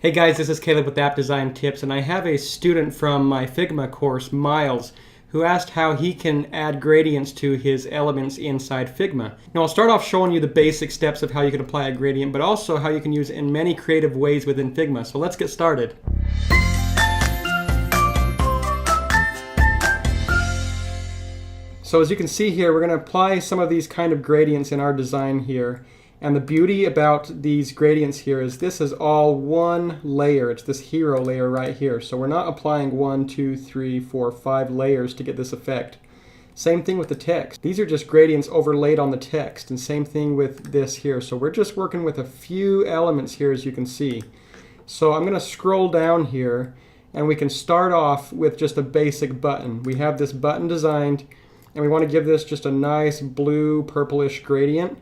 Hey guys, this is Caleb with App Design Tips, and I have a student from my Figma course, Miles, who asked how he can add gradients to his elements inside Figma. Now I'll start off showing you the basic steps of how you can apply a gradient, but also how you can use it in many creative ways within Figma. So let's get started. So as you can see here, we're going to apply some of these kind of gradients in our design here. And the beauty about these gradients here is this is all one layer. It's this hero layer right here. So we're not applying 1, 2, 3, 4, 5 layers to get this effect. Same thing with the text. These are just gradients overlaid on the text, and same thing with this here. So we're just working with a few elements here, as you can see. So I'm going to scroll down here, and we can start off with just a basic button. We have this button designed, and we want to give this just a nice blue purplish gradient.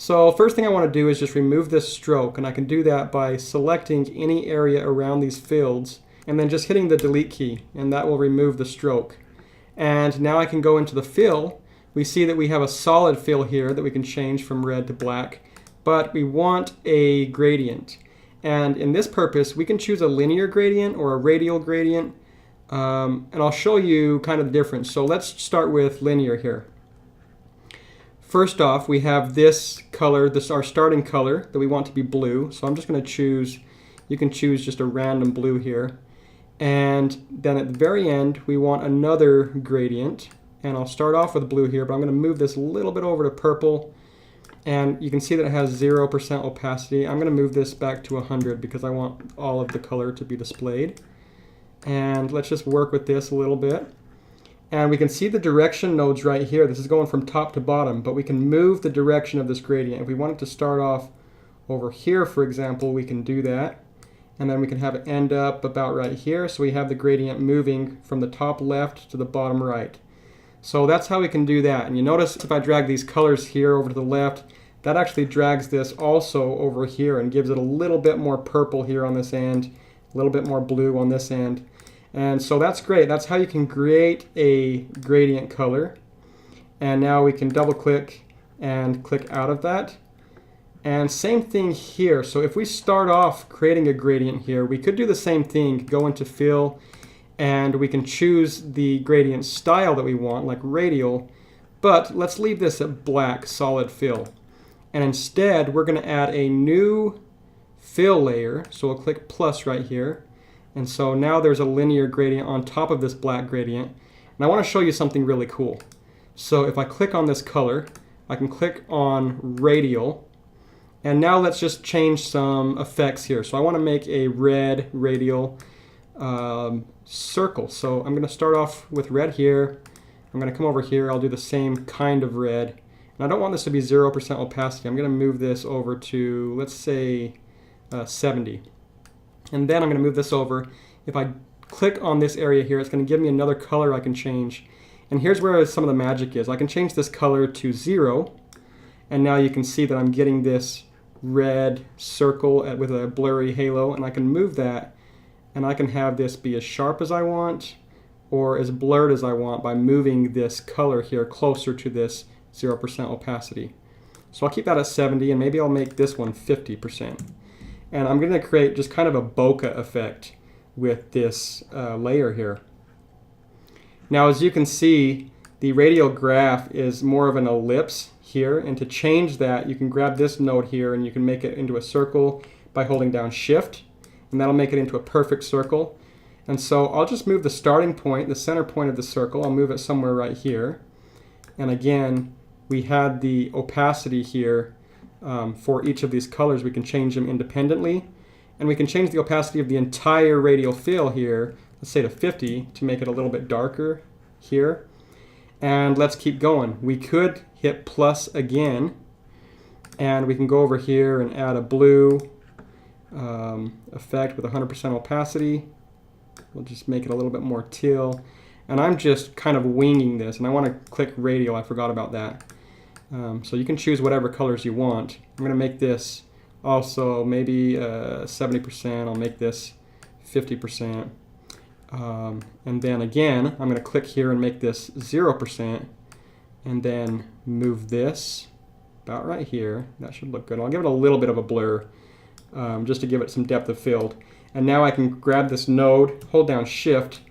So first thing I want to do is just remove this stroke, and I can do that by selecting any area around these fields and then just hitting the delete key, and that will remove the stroke. And now I can go into the fill. We see that we have a solid fill here that we can change from red to black, but we want a gradient. And in this purpose, we can choose a linear gradient or a radial gradient, and I'll show you kind of the difference. So let's start with linear here. First off, we have this color, this is our starting color that we want to be blue. So I'm just going to choose, you can choose just a random blue here. And then at the very end, we want another gradient. And I'll start off with blue here, but I'm going to move this a little bit over to purple. And you can see that it has 0% opacity. I'm going to move this back to 100 because I want all of the color to be displayed. And let's just work with this a little bit. And we can see the direction nodes right here. This is going from top to bottom, but we can move the direction of this gradient. If we want it to start off over here, for example, we can do that. And then we can have it end up about right here. So we have the gradient moving from the top left to the bottom right. So that's how we can do that. And you notice if I drag these colors here over to the left, that actually drags this also over here and gives it a little bit more purple here on this end, a little bit more blue on this end. And so that's great. That's how you can create a gradient color. And now we can double click and click out of that. And same thing here. So if we start off creating a gradient here, we could do the same thing, go into fill, and we can choose the gradient style that we want, like radial. But let's leave this at black solid fill. And instead, we're going to add a new fill layer. So we'll click plus right here. And so now there's a linear gradient on top of this black gradient. And I want to show you something really cool. So if I click on this color, I can click on radial. And now let's just change some effects here. So I want to make a red radial circle. So I'm going to start off with red here. I'm going to come over here. I'll do the same kind of red. And I don't want this to be 0% opacity. I'm going to move this over to, let's say, 70. And then I'm going to move this over. If I click on this area here, it's going to give me another color I can change. And here's where some of the magic is. I can change this color to 0. And now you can see that I'm getting this red circle with a blurry halo. And I can move that. And I can have this be as sharp as I want or as blurred as I want by moving this color here closer to this 0% opacity. So I'll keep that at 70, and maybe I'll make this one 50%. And I'm going to create just kind of a bokeh effect with this layer here. Now, as you can see, the radial graph is more of an ellipse here. And to change that, you can grab this node here and you can make it into a circle by holding down Shift. And that'll make it into a perfect circle. And so I'll just move the starting point, the center point of the circle. I'll move it somewhere right here. And again, we had the opacity here. For each of these colors, we can change them independently, and we can change the opacity of the entire radial fill here, let's say to 50, to make it a little bit darker here. And let's keep going. We could hit plus again, and we can go over here and add a blue effect with 100% opacity. We'll just make it a little bit more teal, and I'm just kind of winging this, and I want to click radial. I forgot about that. So you can choose whatever colors you want. I'm going to make this also maybe 70%. I'll make this 50%. And then again, I'm going to click here and make this 0%. And then move this about right here. That should look good. I'll give it a little bit of a blur. just to give it some depth of field. And now I can grab this node, hold down Shift,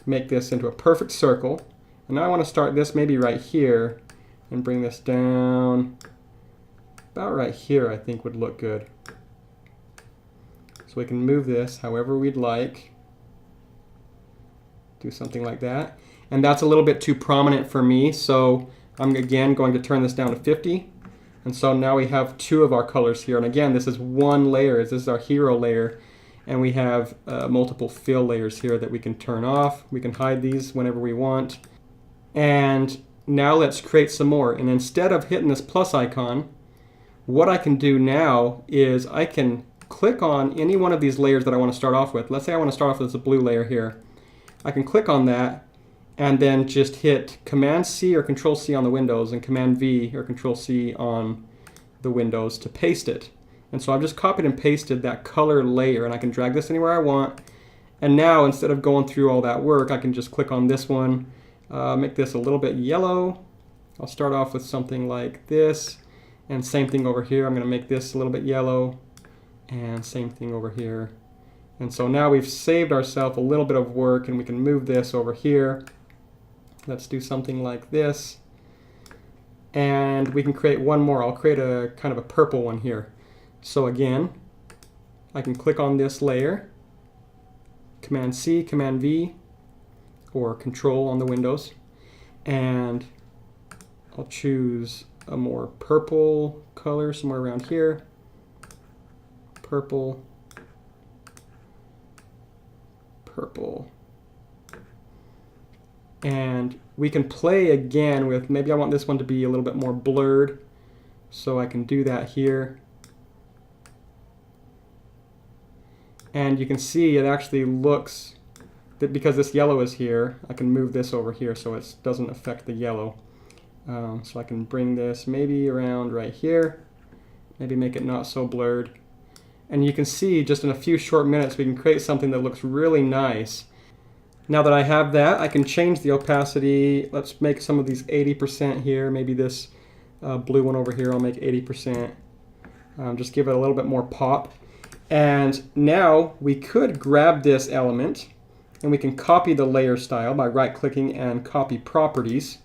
make this into a perfect circle. And now I want to start this maybe right here and bring this down about right here. I think would look good. So we can move this however we'd like. Do something like that. And that's a little bit too prominent for me, so I'm again going to turn this down to 50. And so now we have two of our colors here. And again, this is one layer. This is our hero layer. And we have multiple fill layers here that we can turn off. We can hide these whenever we want. And now let's create some more. And instead of hitting this plus icon, what I can do now is I can click on any one of these layers that I want to start off with. Let's say I want to start off with this blue layer here. I can click on that and then just hit Command C or Control C on the Windows and Command V or Control C on the Windows to paste it. And so I've just copied and pasted that color layer, and I can drag this anywhere I want. And now instead of going through all that work, I can just click on this one, make this a little bit yellow. I'll start off with something like this, and same thing over here. I'm going to make this a little bit yellow, and same thing over here. And so now we've saved ourselves a little bit of work, and we can move this over here. Let's do something like this. And we can create one more. I'll create a kind of a purple one here. So again, I can click on this layer, Command C, Command V, or Control on the Windows, and I'll choose a more purple color somewhere around here. Purple, purple. And we can play again with, maybe I want this one to be a little bit more blurred, so I can do that here. And you can see it actually looks, that because this yellow is here, I can move this over here so it doesn't affect the yellow. So I can bring this maybe around right here, maybe make it not so blurred. And you can see just in a few short minutes we can create something that looks really nice. Now that I have that, I can change the opacity. Let's make some of these 80% here. Maybe this blue one over here I'll make 80%. Just give it a little bit more pop. And now we could grab this element and we can copy the layer style by right-clicking and copy properties.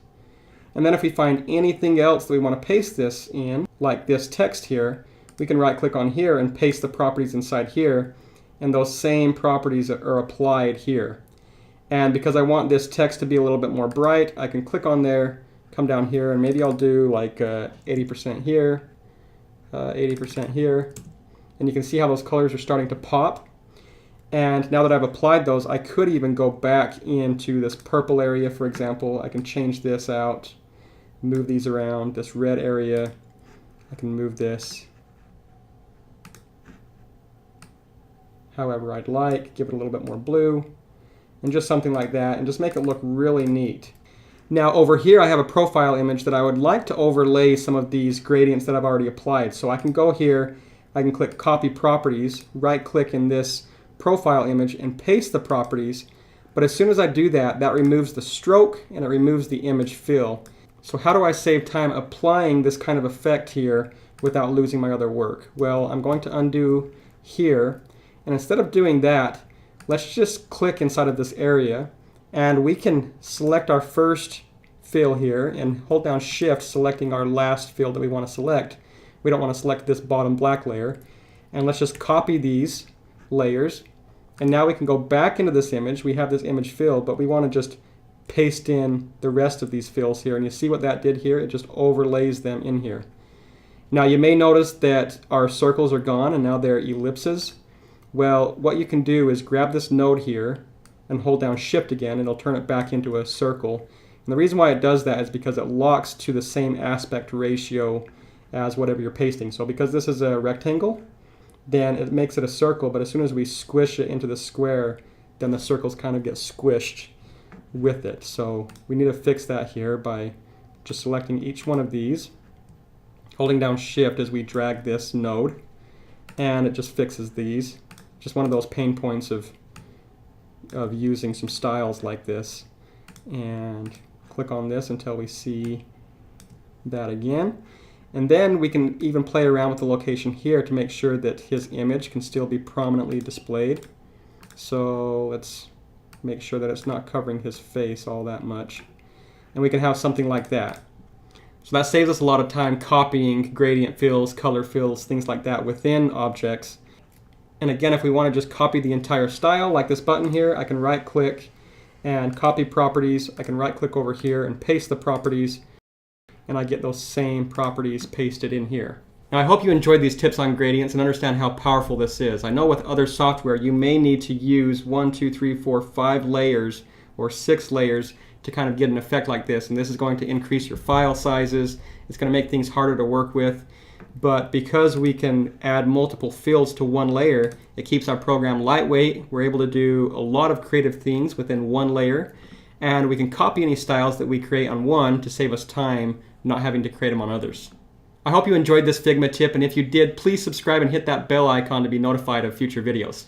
And then if we find anything else that we want to paste this in, like this text here, we can right-click on here and paste the properties inside here, and those same properties are applied here. And because I want this text to be a little bit more bright, I can click on there, come down here, and maybe I'll do like 80% here, 80% here. And you can see how those colors are starting to pop. And now that I've applied those, I could even go back into this purple area, for example. I can change this out, move these around. This red area, I can move this however I'd like, give it a little bit more blue, and just something like that, and just make it look really neat. Now over here I have a profile image that I would like to overlay some of these gradients that I've already applied. So I can go here, I can click Copy Properties, right-click in this profile image and paste the properties. But as soon as I do that, that removes the stroke and it removes the image fill. So how do I save time applying this kind of effect here without losing my other work? Well, I'm going to undo here, and instead of doing that, let's just click inside of this area, and we can select our first fill here and hold down Shift, selecting our last fill that we want to select. We don't want to select this bottom black layer. And let's just copy these layers. And now we can go back into this image. We have this image filled, but we want to just paste in the rest of these fills here. And you see what that did here? It just overlays them in here. Now you may notice that our circles are gone and now they're ellipses. Well, what you can do is grab this node here and hold down Shift again, and it'll turn it back into a circle. And the reason why it does that is because it locks to the same aspect ratio as whatever you're pasting. So because this is a rectangle, then it makes it a circle, but as soon as we squish it into the square, then the circles kind of get squished with it. So we need to fix that here by just selecting each one of these, holding down Shift as we drag this node, and it just fixes these. Just one of those pain points of using some styles like this. And click on this until we see that again. And then we can even play around with the location here to make sure that his image can still be prominently displayed. So let's make sure that it's not covering his face all that much. And we can have something like that. So that saves us a lot of time copying gradient fills, color fills, things like that within objects. And again, if we want to just copy the entire style, like this button here, I can right click and copy properties. I can right click over here and paste the properties, and I get those same properties pasted in here. Now I hope you enjoyed these tips on gradients and understand how powerful this is. I know with other software you may need to use 1, 2, 3, 4, 5 layers or 6 layers to kind of get an effect like this, and this is going to increase your file sizes. It's going to make things harder to work with, but because we can add multiple fills to one layer, it keeps our program lightweight. We're able to do a lot of creative things within one layer, and we can copy any styles that we create on one to save us time not having to create them on others. I hope you enjoyed this Figma tip, and if you did, please subscribe and hit that bell icon to be notified of future videos.